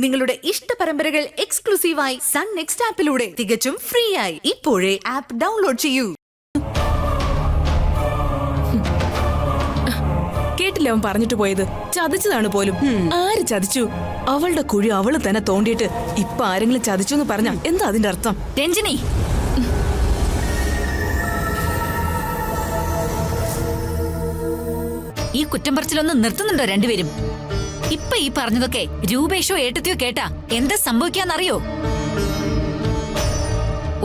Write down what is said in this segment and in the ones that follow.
നിങ്ങളുടെ ഇഷ്ട പരമ്പരകൾ എക്സ്ക്ലൂസീവായി സൺ നെക്സ്റ്റ് ആപ്പിലൂടെ തികച്ചും ഫ്രീ ആയി ഇപ്പോഴേ ആപ്പ് ഡൗൺലോഡ് ചെയ്യൂ. കേട്ടില്ല അവൻ പറഞ്ഞിട്ട് പോയത്. ചതിച്ചതാണ് പോലും. ആര് ചതിച്ചു? അവളുടെ കുഴി അവള് തന്നെ തോണ്ടിയിട്ട് ഇപ്പൊ ആരെങ്കിലും ചതിച്ചു എന്ന് പറഞ്ഞാ എന്താ അതിന്റെ അർത്ഥം? രഞ്ജിനി, ഈ കുറ്റം പറച്ചിലൊന്നും നിർത്തുന്നുണ്ടോ രണ്ടുപേരും? ഇപ്പൊ ഈ പറഞ്ഞതൊക്കെ രൂപേഷോ ഏട്ടത്തിയോ കേട്ടാ എന്താ സംഭവിക്കാന്നറിയോ?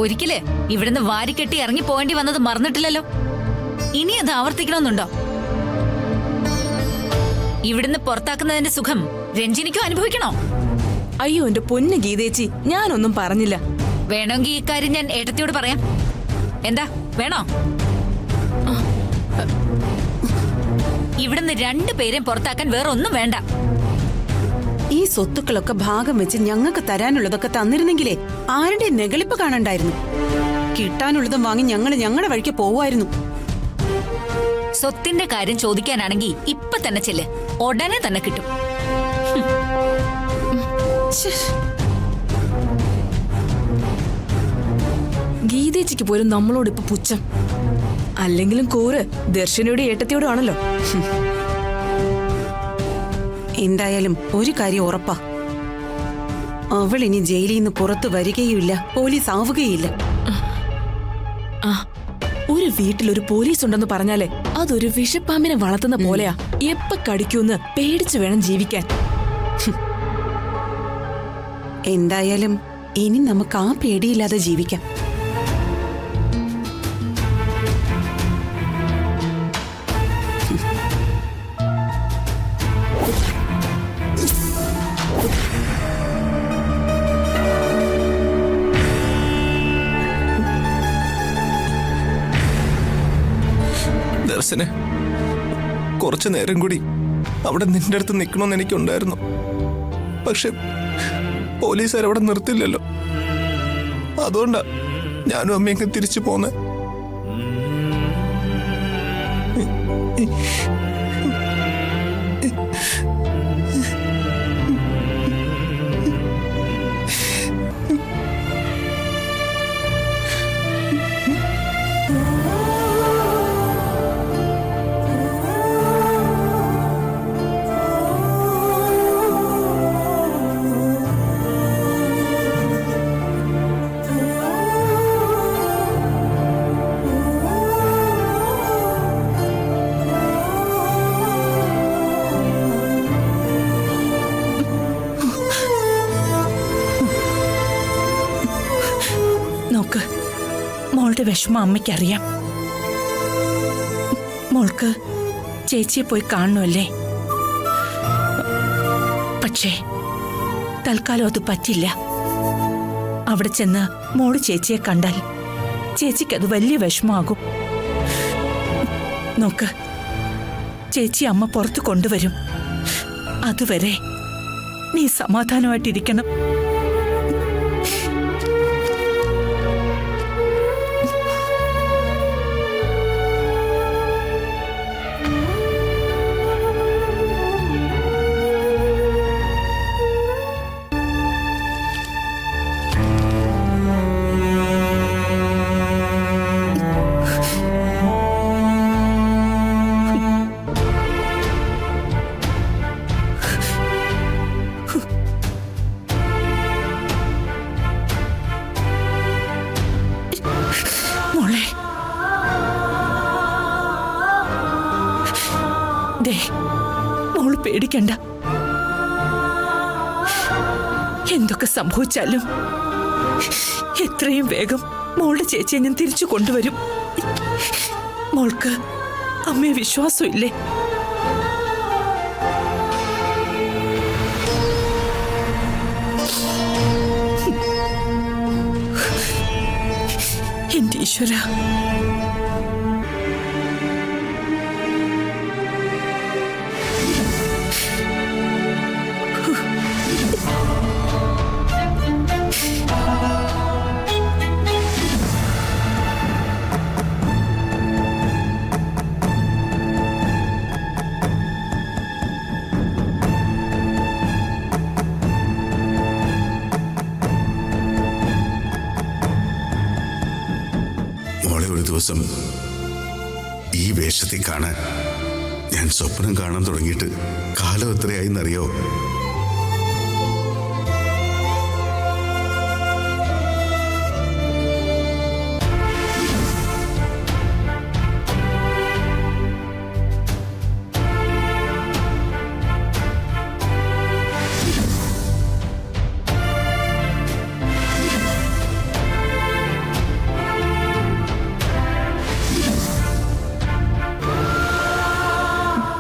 ഒരിക്കല് ഇവിടുന്ന് വാരിക്കെട്ടി ഇറങ്ങി പോകേണ്ടി വന്നത് മറന്നിട്ടില്ലല്ലോ. ഇനി അത് ആവർത്തിക്കണമെന്നുണ്ടോ? ഇവിടുന്ന് പുറത്താക്കുന്നതിന്റെ സുഖം രഞ്ജിനിക്കും അനുഭവിക്കണോ? അയ്യോ എന്റെ പൊന്നു ഗീതേച്ചി, ഞാനൊന്നും പറഞ്ഞില്ല. വേണമെങ്കിൽ ഈ കാര്യം ഞാൻ ഏട്ടത്തിയോട് പറയാം. എന്താ വേണോ? ഇവിടുന്ന് രണ്ടുപേരെയും പുറത്താക്കാൻ വേറെ ഒന്നും വേണ്ട. ഈ സ്വത്തുക്കളൊക്കെ ഭാഗം വെച്ച് ഞങ്ങൾക്ക് തരാനുള്ളതൊക്കെ തന്നിരുന്നെങ്കിലേ ആരുടെ നെകളിപ്പ് കാണണ്ടായിരുന്നു. കിട്ടാനുള്ളതും വാങ്ങി ഞങ്ങളുടെ വഴിക്ക് പോവായിരുന്നു. സ്വത്തിന്റെ കാര്യം ചോദിക്കാനാണെങ്കിൽ ഇപ്പൊ തന്നെ ചെല്ല്, ഉടനെ തന്നെ കിട്ടും. ഗീതേച്ചിക്ക് പോലും നമ്മളോട് ഇപ്പൊ പുച്ഛം. അല്ലെങ്കിലും കൂറ് ദർശനയുടെ ഏട്ടത്തിയോടും ആണല്ലോ. എന്തായാലും ഒരു കാര്യം ഉറപ്പാ, അവൾ ഇനി ജയിലിൽ നിന്ന് പുറത്തു വരികയുമില്ല, പോലീസ് ആവുകയില്ല. ഒരു വീട്ടിലൊരു പോലീസ് ഉണ്ടെന്ന് പറഞ്ഞാലേ അതൊരു വിഷപ്പാമ്പിനെ വളർത്തുന്ന പോലെയാ. എപ്പ കടിക്കൂന്ന് പേടിച്ചു വേണം ജീവിക്കാൻ. എന്തായാലും ഇനി നമുക്ക് ആ പേടിയില്ലാതെ ജീവിക്കാം. ദർശനെ, കുറച്ചു നേരം കൂടി അവിടെ നിന്റെ അടുത്ത് നിൽക്കണമെന്ന് എനിക്കുണ്ടായിരുന്നു. പക്ഷെ പോലീസുകാർ അവിടെ നിർത്തില്ലല്ലോ. അതുകൊണ്ടാ ഞാനും അമ്മയൊക്കെ തിരിച്ചു പോന്നെ. നോക്ക്, മോളുടെ വിഷമം അമ്മയ്ക്കറിയാം. മോൾക്ക് ചേച്ചിയെ പോയി കാണണമല്ലേ? പക്ഷേ തൽക്കാലം അത് പറ്റില്ല. അവിടെ ചെന്ന് മോള് ചേച്ചിയെ കണ്ടാൽ ചേച്ചിക്കത് വലിയ വിഷമമാകും. നോക്ക്, ചേച്ചി അമ്മ പുറത്ത് കൊണ്ടുവരും. അതുവരെ നീ സമാധാനമായിട്ടിരിക്കണം. മോള് പേടിക്കണ്ട. എന്തൊക്കെ സംഭവിച്ചാലും എത്രയും വേഗം മോളുടെ ചേച്ചിയെ ഞാൻ തിരിച്ചു കൊണ്ടുവരും. മോൾക്ക് അമ്മയെ വിശ്വാസമില്ലേ? എന്റെ ഈശ്വരാ, ദിവസം ഈ വേഷത്തിൽ കാണാൻ ഞാൻ സ്വപ്നം കാണാൻ തുടങ്ങിയിട്ട് കാലം എത്രയായിന്നറിയോ?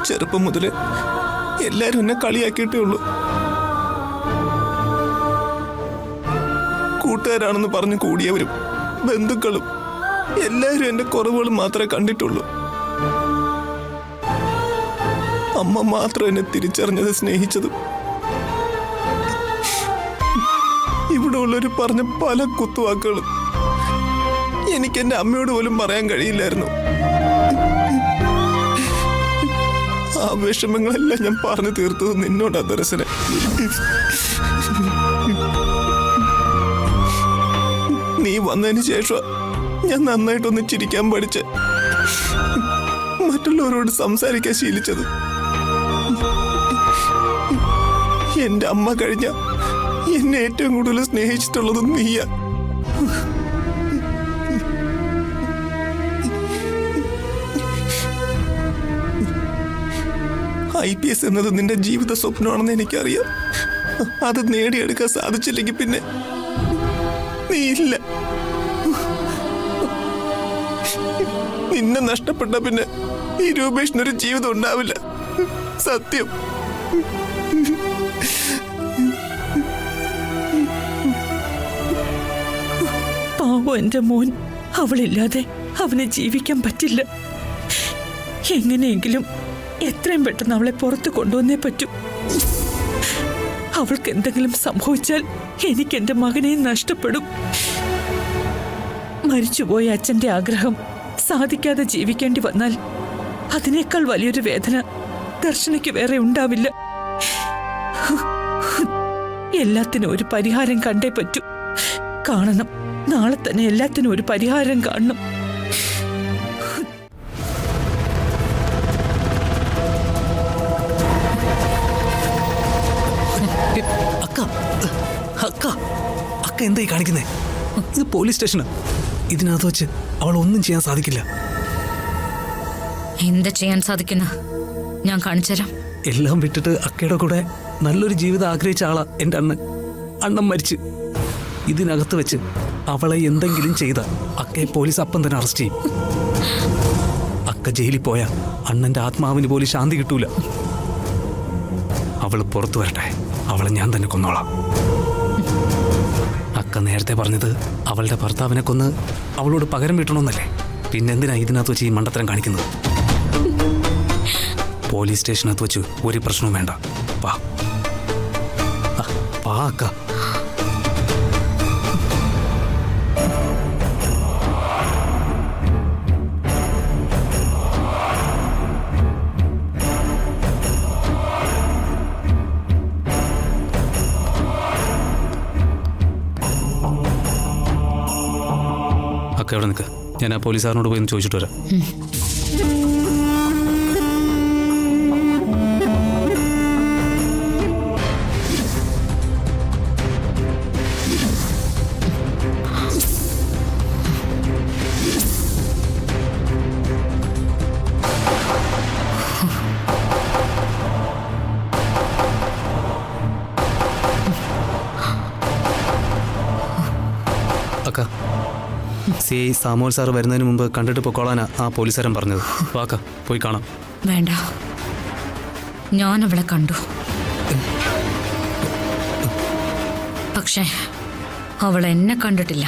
ചെറുപ്പം മുതല് എല്ലാരും എന്നെ കളിയാക്കിയിട്ടേ ഉള്ളൂ. കൂട്ടുകാരാണെന്ന് പറഞ്ഞു കൂടിയവരും ബന്ധുക്കളും എല്ലാവരും എന്റെ കുറവുകൾ മാത്രമേ കണ്ടിട്ടുള്ളൂ. അമ്മ മാത്രം എന്നെ തിരിച്ചറിഞ്ഞത്, സ്നേഹിച്ചതും. ഇവിടെ ഉള്ളവർ പറഞ്ഞ പല കുത്തുവാക്കുകളും എനിക്ക് എന്റെ അമ്മയോട് പോലും പറയാൻ കഴിയില്ലായിരുന്നു. ആ വിഷമങ്ങളെല്ലാം ഞാൻ പറഞ്ഞു തീർത്തത് നിന്നോടാ ദർശനം. നീ വന്നതിന് ശേഷം ഞാൻ നന്നായിട്ടൊന്ന് ചിരിക്കാൻ പഠിച്ച് മറ്റുള്ളവരോട് സംസാരിക്കാൻ ശീലിച്ചത്. എന്റെ അമ്മ കഴിഞ്ഞ എന്നെ ഏറ്റവും കൂടുതൽ സ്നേഹിച്ചിട്ടുള്ളതും നീയാ. IPS എന്നത് നിന്റെ ജീവിത സ്വപ്നമാണെന്ന് എനിക്കറിയാം. അത് നേടിയെടുക്കാൻ സാധിച്ചില്ലെങ്കിൽ പിന്നെ നീ ഇല്ല. നിന്നെ നഷ്ടപ്പെട്ട പിന്നെ ഈ രൂപേഷിനൊരു ജീവിതം ഉണ്ടാവില്ല. സത്യം. പാവം എന്റെ മോൻ, അവളില്ലാതെ അവനെ ജീവിക്കാൻ പറ്റില്ല. എങ്ങനെയെങ്കിലും എത്രയും പെട്ടെന്ന് അവളെ പുറത്ത് കൊണ്ടുവന്നേ പറ്റൂ. അവൾക്ക് എന്തെങ്കിലും സംഭവിച്ചാൽ എനിക്ക് എന്റെ മകനെ നഷ്ടപ്പെടും. മരിച്ചുപോയ അച്ഛന്റെ ആഗ്രഹം സാധിക്കാതെ ജീവിക്കേണ്ടി വന്നാൽ അതിനേക്കാൾ വലിയൊരു വേദന ദർശനയ്ക്ക് വേറെ ഉണ്ടാവില്ല. എല്ലാത്തിനും ഒരു പരിഹാരം കണ്ടേ പറ്റൂ. കാണണം, നാളെ തന്നെ എല്ലാത്തിനും ഒരു പരിഹാരം കാണണം. അക്ക എന്തായി കാണിക്കുന്നേ? ഇത് പോലീസ് സ്റ്റേഷനാ. ഇതിനകത്ത് വെച്ച് അവൾ ഒന്നും ചെയ്യാൻ സാധിക്കില്ല. എന്താ ചെയ്യാൻ സാധിക്കുന്ന ഞാൻ കാണിച്ചുതരാം. എല്ലാം വിട്ടിട്ട് അക്കയുടെ കൂടെ നല്ലൊരു ജീവിതം ആഗ്രഹിച്ച ആളാ എൻ്റെ അണ്ണൻ. അണ്ണൻ മരിച്ച് ഇതിനകത്ത് വെച്ച് അവളെ എന്തെങ്കിലും ചെയ്ത അക്കയെ പോലീസ് അപ്പം തന്നെ അറസ്റ്റ് ചെയ്യും. അക്ക ജയിലിൽ പോയാൽ അണ്ണന്റെ ആത്മാവിന് പോലും ശാന്തി കിട്ടൂല. അവള് പുറത്തു വരട്ടെ, അവളെ ഞാൻ തന്നെ കൊന്നോളാം. അക്ക നേരത്തെ പറഞ്ഞത് അവളുടെ ഭർത്താവിനെ കൊന്ന് അവളോട് പകരം വീട്ടണമെന്നല്ലേ? പിന്നെന്തിനാ ഇതിനകത്ത് വെച്ച് ഈ മണ്ടത്തരം കാണിക്കുന്നത്? പോലീസ് സ്റ്റേഷനകത്ത് വെച്ച് ഒരു പ്രശ്നവും വേണ്ട. വാ വാ അക്ക. അക്ക എവിടെ നിൽക്കുക? ഞാൻ ആ പോലീസുകാരനോട് പോയി ഒന്ന് ചോദിച്ചിട്ട് വരാം. അക്ക, CI സാമുവൽ സാർ വരുന്നതിന് മുമ്പ് കണ്ടിട്ട് പൊക്കോളാനാ ആ പോലീസുകാരൻ പറഞ്ഞത്. വാക്ക, പോയി കാണാം. വേണ്ട, ഞാൻ അവളെ കണ്ടു. പക്ഷേ അവൾ എന്നെ കണ്ടിട്ടില്ല.